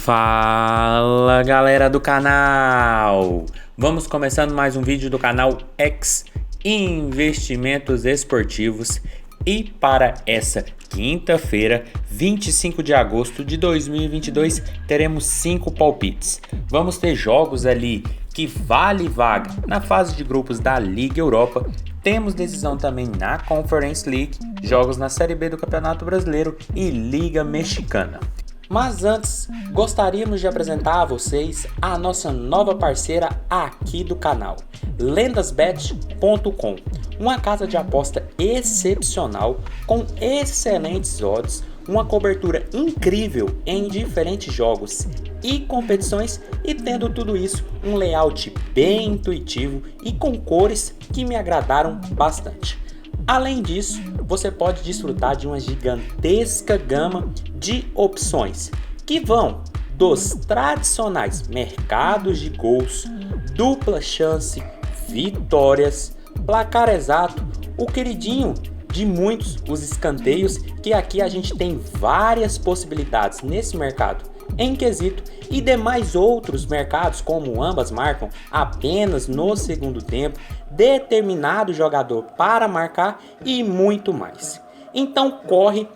Fala galera do canal! Vamos começando mais um vídeo do canal X Investimentos Esportivos e para essa quinta-feira, 25 de agosto de 2022, teremos 5 palpites. Vamos ter jogos ali que vale vaga na fase de grupos da Liga Europa. Temos decisão também na Conference League, jogos na Série B do Campeonato Brasileiro e Liga Mexicana. Mas antes, gostaríamos de apresentar a vocês a nossa nova parceira aqui do canal, lendasbet.com, uma casa de aposta excepcional com excelentes odds, uma cobertura incrível em diferentes jogos e competições e tendo tudo isso um layout bem intuitivo e com cores que me agradaram bastante. Além disso, você pode desfrutar de uma gigantesca gama de opções que vão dos tradicionais mercados de gols, dupla chance, vitórias, placar exato, o queridinho de muitos, os escanteios, que aqui a gente tem várias possibilidades nesse mercado em quesito e demais outros mercados como ambas marcam apenas no segundo tempo, determinado jogador para marcar e muito mais. Então corre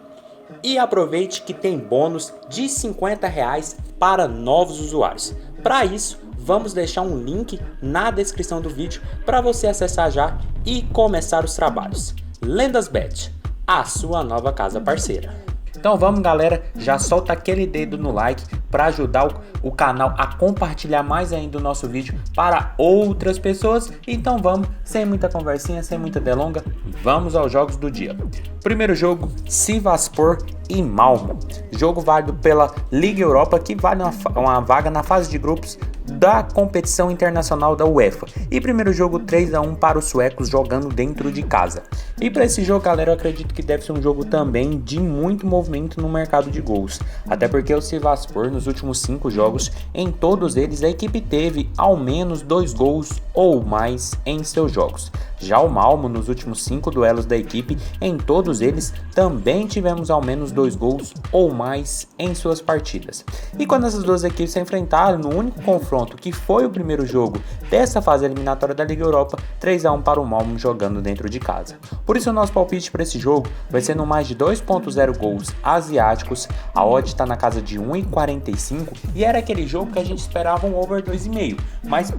e aproveite que tem bônus de R$50 para novos usuários. Para isso, vamos deixar um link na descrição do vídeo para você acessar já e começar os trabalhos. LendasBet, a sua nova casa parceira. Então vamos galera, já solta aquele dedo no like para ajudar o canal a compartilhar mais ainda o nosso vídeo para outras pessoas. Então vamos, sem muita conversinha, sem muita delonga, vamos aos jogos do dia. Primeiro jogo, Sivasspor e Malmö. Jogo válido pela Liga Europa, que vale uma vaga na fase de grupos da competição internacional da UEFA. E primeiro jogo 3-1 para os suecos jogando dentro de casa. E para esse jogo, galera, eu acredito que deve ser um jogo também de muito movimento no mercado de gols. Até porque o Sivasspor, nos últimos 5 jogos, em todos eles a equipe teve ao menos 2 gols ou mais em seus jogos. Já o Malmö, nos últimos 5 duelos da equipe, em todos eles também tivemos ao menos 2 gols ou mais em suas partidas. E quando essas duas equipes se enfrentaram no único confronto que foi o primeiro jogo dessa fase eliminatória da Liga Europa, 3-1 para o Malmö jogando dentro de casa. Por isso o nosso palpite para esse jogo vai ser no mais de 2.0 gols asiáticos, a odd está na casa de 1,45 e era aquele jogo que a gente esperava um over 2,5, mas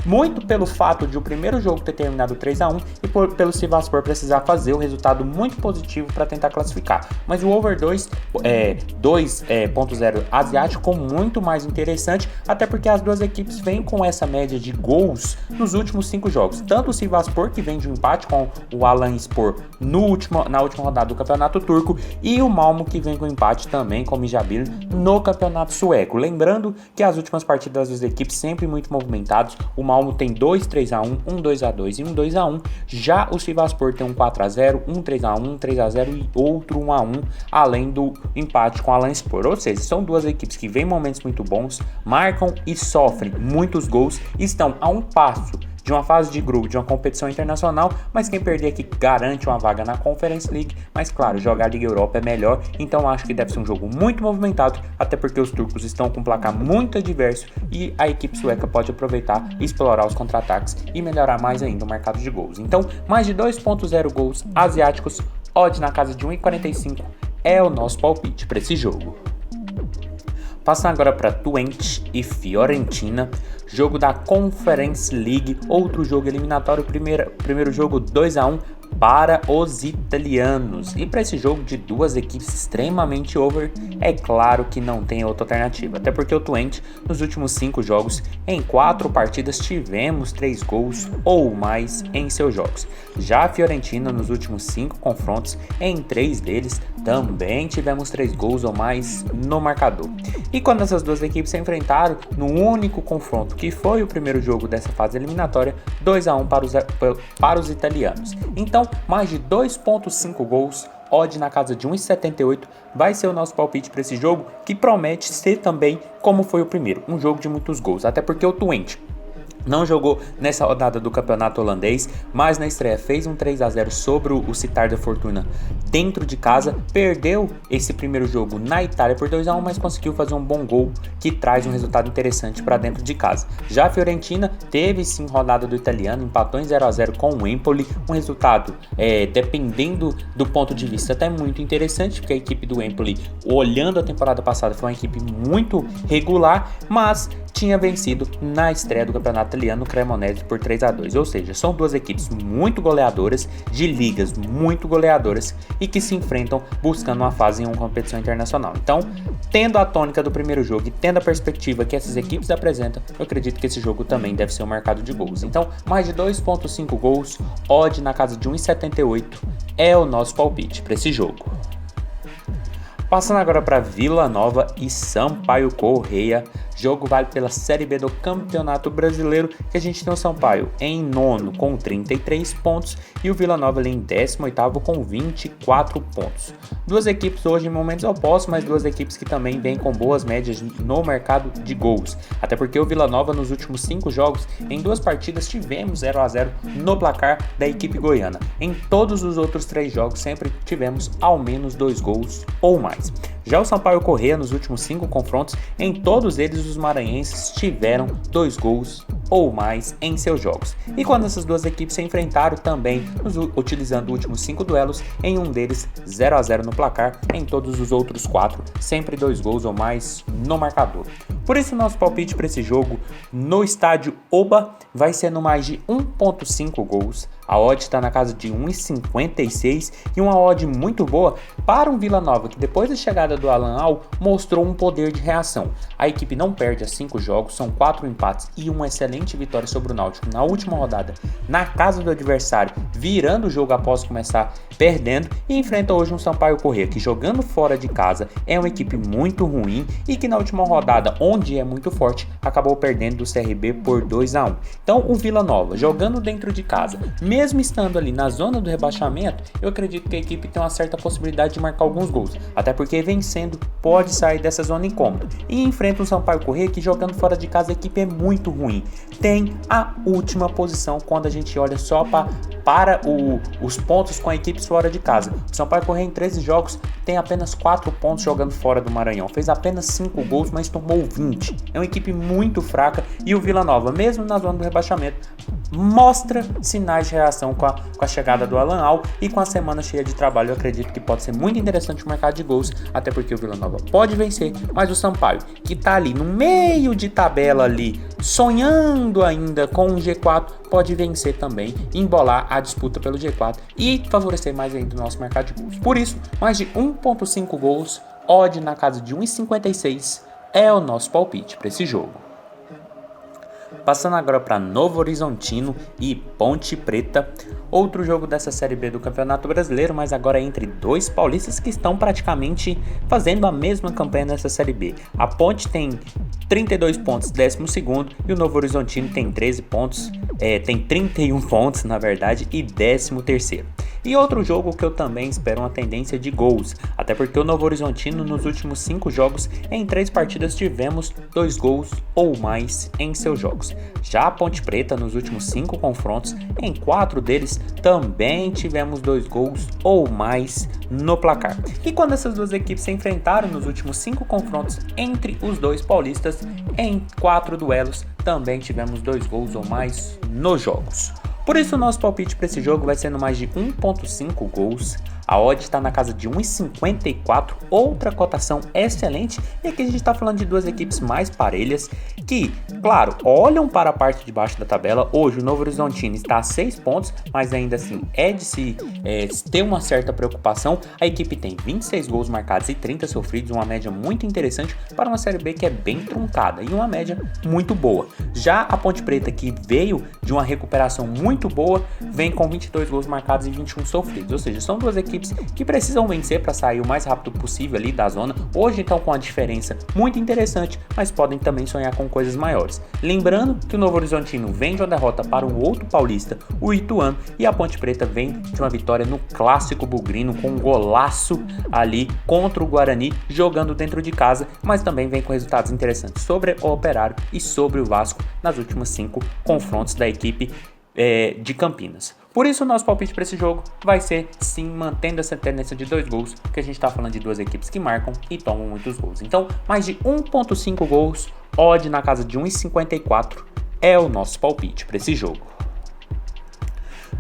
muito pelo fato de o primeiro jogo ter terminado 3-1 e pelo Sivasspor precisar fazer o resultado muito positivo para tentar classificar. Mas o over 2.0 asiático ficou muito mais interessante, até porque as duas equipes vêm com essa média de gols nos últimos 5 jogos. Tanto o Sivasspor, que vem de um empate com o Alanyaspor na última rodada do Campeonato Turco, e o Malmö, que vem com empate também com o Midtjylland no Campeonato Sueco. Lembrando que as últimas partidas das equipes sempre muito movimentadas. O Malmö tem 2-3-1, 1-2-2 e 1-2-1. Já o Sivasspor tem um 4-0, 1-3-1, 3-0 e outro 1-1, além do empate com o Alanyaspor. Ou seja, são duas equipes que vêm momentos muito bons, marcam e sofrem muitos gols, estão a um passo de uma fase de grupo, de uma competição internacional, mas quem perder aqui garante uma vaga na Conference League. Mas claro, jogar a Liga Europa é melhor, então acho que deve ser um jogo muito movimentado, até porque os turcos estão com um placar muito adverso e a equipe sueca pode aproveitar e explorar os contra-ataques e melhorar mais ainda o mercado de gols. Então, mais de 2.0 gols asiáticos, odd na casa de 1,45 é o nosso palpite para esse jogo. Passando agora para Twente e Fiorentina, jogo da Conference League, outro jogo eliminatório, primeiro jogo 2-1 para os italianos. E para esse jogo de duas equipes extremamente over, é claro que não tem outra alternativa, até porque o Twente nos últimos 5 jogos, em 4 partidas tivemos 3 gols ou mais em seus jogos. Já a Fiorentina nos últimos 5 confrontos, em 3 deles também tivemos 3 gols ou mais no marcador. E quando essas duas equipes se enfrentaram no único confronto que foi o primeiro jogo dessa fase eliminatória, 2-1 para os italianos. Então, mais de 2.5 gols, odd na casa de 1,78 vai ser o nosso palpite para esse jogo, que promete ser também como foi o primeiro, um jogo de muitos gols, até porque o Twente Não jogou nessa rodada do campeonato holandês, mas na estreia fez um 3-0 sobre o Sittard Fortuna dentro de casa. Perdeu esse primeiro jogo na Itália por 2-1, mas conseguiu fazer um bom gol que traz um resultado interessante para dentro de casa. Já a Fiorentina teve sim rodada do italiano, empatou em 0-0 com o Empoli, um resultado dependendo do ponto de vista até muito interessante, porque a equipe do Empoli, olhando a temporada passada, foi uma equipe muito regular, mas tinha vencido na estreia do campeonato italiano o Cremonese por 3-2, ou seja, são duas equipes muito goleadoras, de ligas muito goleadoras e que se enfrentam buscando uma fase em uma competição internacional. Então, tendo a tônica do primeiro jogo e tendo a perspectiva que essas equipes apresentam, eu acredito que esse jogo também deve ser um marcado de gols. Então, mais de 2.5 gols, odd na casa de 1,78 é o nosso palpite para esse jogo. Passando agora para Vila Nova e Sampaio Corrêa, jogo vale pela Série B do Campeonato Brasileiro, que a gente tem o Sampaio em nono com 33 pontos e o Vila Nova ali em 18º com 24 pontos. Duas equipes hoje em momentos opostos, mas duas equipes que também vêm com boas médias no mercado de gols. Até porque o Vila Nova nos últimos 5 jogos, em 2 partidas tivemos 0-0 no placar da equipe goiana. Em todos os outros 3 jogos sempre tivemos ao menos 2 gols ou mais. Já o Sampaio Corrêa, nos últimos 5 confrontos, em todos eles os maranhenses tiveram 2 gols ou mais em seus jogos. E quando essas duas equipes se enfrentaram também, utilizando os últimos 5 duelos, em um deles 0-0 no placar, em todos os outros 4, sempre 2 gols ou mais no marcador. Por isso nosso palpite para esse jogo no estádio Oba vai ser no mais de 1.5 gols. A odd está na casa de 1,56 e uma odd muito boa para um Vila Nova que depois da chegada do Alan Al mostrou um poder de reação. A equipe não perde há 5 jogos, são 4 empates e uma excelente vitória sobre o Náutico na última rodada na casa do adversário, virando o jogo após começar perdendo, e enfrenta hoje um Sampaio Corrêa que, jogando fora de casa, é uma equipe muito ruim e que na última rodada, onde é muito forte, acabou perdendo do CRB por 2-1. Então o Vila Nova jogando dentro de casa, mesmo estando ali na zona do rebaixamento, eu acredito que a equipe tem uma certa possibilidade de marcar alguns gols, até porque vencendo pode sair dessa zona incômoda, e enfrenta um Sampaio Corrêa que, jogando fora de casa, a equipe é muito ruim, tem a última posição quando a gente olha só para os pontos com a equipe fora de casa. O Sampaio Corrêa em 13 jogos tem apenas 4 pontos jogando fora do Maranhão, fez apenas 5 gols, mas tomou 20, é uma equipe muito fraca, e o Vila Nova, mesmo na zona do rebaixamento, mostra sinais de reação com a chegada do Alan Al, e com a semana cheia de trabalho eu acredito que pode ser muito interessante o mercado de gols, até porque o Vila Nova pode vencer, mas o Sampaio, que tá ali no meio de tabela ali, sonhando ainda com um G4, pode vencer também, embolar a disputa pelo G4 e favorecer mais ainda o nosso mercado de gols. Por isso, mais de 1.5 gols, odd na casa de 1,56 é o nosso palpite para esse jogo. Passando agora para Novo Horizontino e Ponte Preta, outro jogo dessa Série B do Campeonato Brasileiro, mas agora entre dois paulistas que estão praticamente fazendo a mesma campanha nessa Série B. A Ponte tem 32 pontos, 12º, e o Novo Horizontino tem 13 pontos, tem 31 pontos na verdade, e 13º. E outro jogo que eu também espero uma tendência de gols, até porque o Novo Horizontino nos últimos 5 jogos, em 3 partidas tivemos 2 gols ou mais em seus jogos. Já a Ponte Preta nos últimos 5 confrontos, em 4 deles também tivemos 2 gols ou mais no placar. E quando essas duas equipes se enfrentaram nos últimos 5 confrontos entre os dois paulistas, em 4 duelos também tivemos 2 gols ou mais nos jogos. Por isso o nosso palpite para esse jogo vai ser no mais de 1.5 gols. A odd está na casa de 1,54, outra cotação excelente, e aqui a gente está falando de duas equipes mais parelhas que, claro, olham para a parte de baixo da tabela. Hoje o Novo Horizontino está a 6 pontos, mas ainda assim é de se ter uma certa preocupação. A equipe tem 26 gols marcados e 30 sofridos, uma média muito interessante para uma Série B que é bem truncada e uma média muito boa. Já a Ponte Preta, que veio de uma recuperação muito boa, vem com 22 gols marcados e 21 sofridos, ou seja, são duas equipes equipes que precisam vencer para sair o mais rápido possível ali da zona, hoje então com uma diferença muito interessante, mas podem também sonhar com coisas maiores. Lembrando que o Novo Horizontino vem de uma derrota para um outro paulista, o Ituano, e a Ponte Preta vem de uma vitória no Clássico Bugrino com um golaço ali contra o Guarani, jogando dentro de casa, mas também vem com resultados interessantes sobre o Operário e sobre o Vasco nas últimas 5 confrontos da equipe de Campinas. Por isso o nosso palpite para esse jogo vai ser sim mantendo essa tendência de 2 gols, porque a gente está falando de duas equipes que marcam e tomam muitos gols. Então mais de 1.5 gols, odd na casa de 1,54 é o nosso palpite para esse jogo.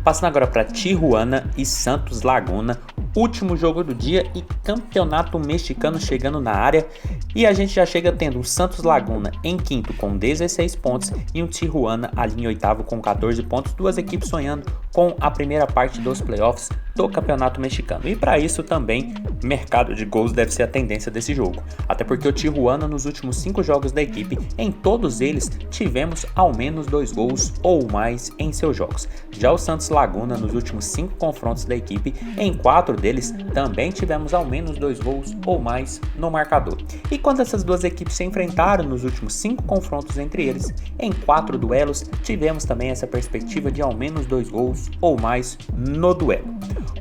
Passando agora para Tijuana e Santos Laguna, último jogo do dia e campeonato mexicano chegando na área, e a gente já chega tendo o Santos Laguna em quinto com 16 pontos e um Tijuana ali em oitavo com 14 pontos, duas equipes sonhando com a primeira parte dos playoffs do campeonato mexicano. E para isso também, mercado de gols deve ser a tendência desse jogo, até porque o Tijuana nos últimos 5 jogos da equipe, em todos eles tivemos ao menos 2 gols ou mais em seus jogos. Já o Santos Laguna nos últimos 5 confrontos da equipe, em 4 deles também tivemos ao menos 2 gols ou mais no marcador. E quando essas duas equipes se enfrentaram nos últimos 5 confrontos entre eles, em 4 duelos tivemos também essa perspectiva de ao menos 2 gols ou mais no duelo.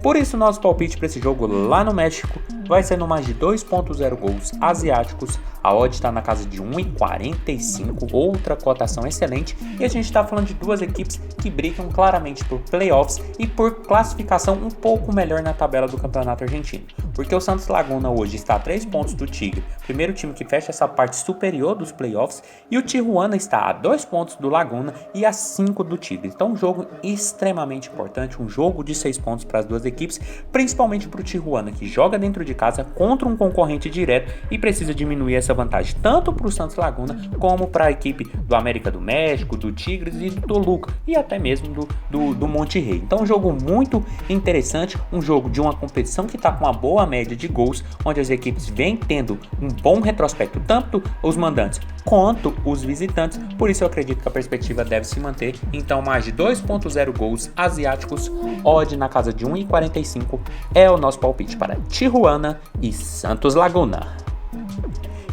Por isso nosso palpite para esse jogo lá no México vai ser no mais de 2.0 gols asiáticos. A odd está na casa de 1,45, outra cotação excelente, e a gente está falando de duas equipes que brigam claramente por playoffs e por classificação um pouco melhor na tabela do campeonato argentino, porque o Santos Laguna hoje está a 3 pontos do Tigre, primeiro time que fecha essa parte superior dos playoffs, e o Tijuana está a 2 pontos do Laguna e a 5 do Tigre. Então um jogo extremamente importante, um jogo de 6 pontos para as duas equipes, principalmente para o Tijuana, que joga dentro de casa contra um concorrente direto e precisa diminuir essa vantagem tanto para o Santos Laguna como para a equipe do América do México, do Tigres e do Toluca e até mesmo do Monterrey. Então um jogo muito interessante, um jogo de uma competição que está com uma boa média de gols, onde as equipes vêm tendo um bom retrospecto, tanto os mandantes quanto os visitantes, por isso eu acredito que a perspectiva deve se manter. Então mais de 2.0 gols asiáticos, odd na casa de 1,45 é o nosso palpite para Tijuana e Santos Laguna.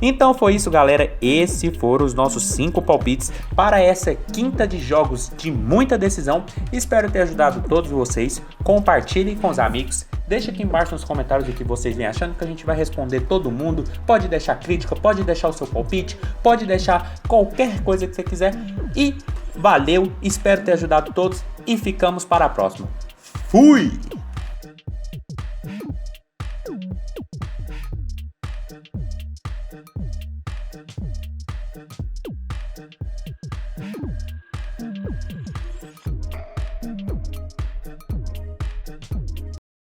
Então foi isso, galera, esses foram os nossos 5 palpites para essa quinta de jogos de muita decisão. Espero ter ajudado todos vocês, compartilhem com os amigos, deixa aqui embaixo nos comentários o que vocês vêm achando, que a gente vai responder todo mundo. Pode deixar crítica, pode deixar o seu palpite, pode deixar qualquer coisa que você quiser, e valeu, espero ter ajudado todos e ficamos para a próxima. Fui!